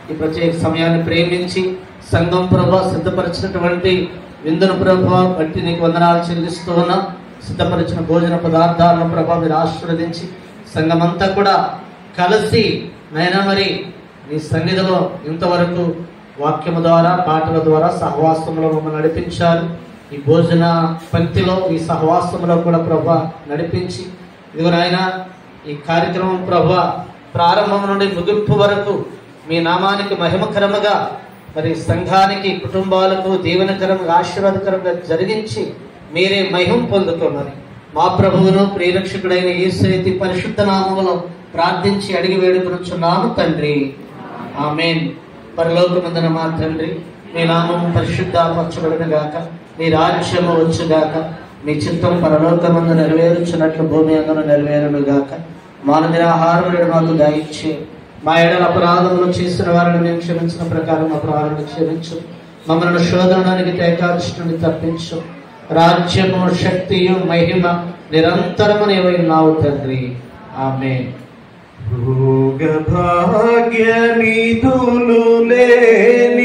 ఈ ప్రత్యేక సమయాన్ని ప్రేమించి సంఘం ప్రభా సిద్ధపరిచినటువంటి విందును ప్రభా బట్టి నీకు వందనాలు చెల్లిస్తూ ఉన్నా. సిద్ధపరిచిన భోజన పదార్థాలను ప్రభా మీరు ఆశీర్వదించి సంఘమంతా కూడా కలిసి నైనా మరి నీ సన్నిధిలో ఇంతవరకు వాక్యము ద్వారా పాటల ద్వారా సహవాసంలో మమ్మల్ని నడిపించారు. ఈ భోజన పంక్తిలో ఈ సహవాసంలో కూడా ప్రభా నడిపించి ఇదిగో నాయన ఈ కార్యక్రమం ప్రభా ప్రారంభం నుండి ముగింపు వరకు మీ నామానికి మహిమకరముగా మరి సంఘానికి కుటుంబాలకు దీవెనకరంగా ఆశీర్వాదకరంగా జరిగించి మీరే మహిమ పొందుతున్నది. మా ప్రభువును ప్రియరక్షకుడైన యేసు పరిశుద్ధ నామములో ప్రార్థించి అడిగి వేడుకొనుచున్నాము తండ్రి, ఆమేన్. పరలోకమందున మా తండ్రి, మీ నామము పరిశుద్ధపరచబడును గాక, మీ రాజ్యము వచ్చుగాక, మీ చిత్తం పరలోకమందు నెరవేరుచున్నట్లు భూమి అందున నెరవేరును గాక. మానదిన ఆహారం మాకు దయచేసి మా ఎడల అపరాధములు చేసిన వారిని మేము క్షమించిన ప్రకారం అపరాధములు క్షమించు. మమ్మల్ని శోధనానికి ఏకాదశి నుండి తప్పించు. రాజ్యము శక్తియు మహిమ నిరంతరము నీవైనావు తండ్రి, ఆమేన్. భోగ భాగ్య నిధులు లేని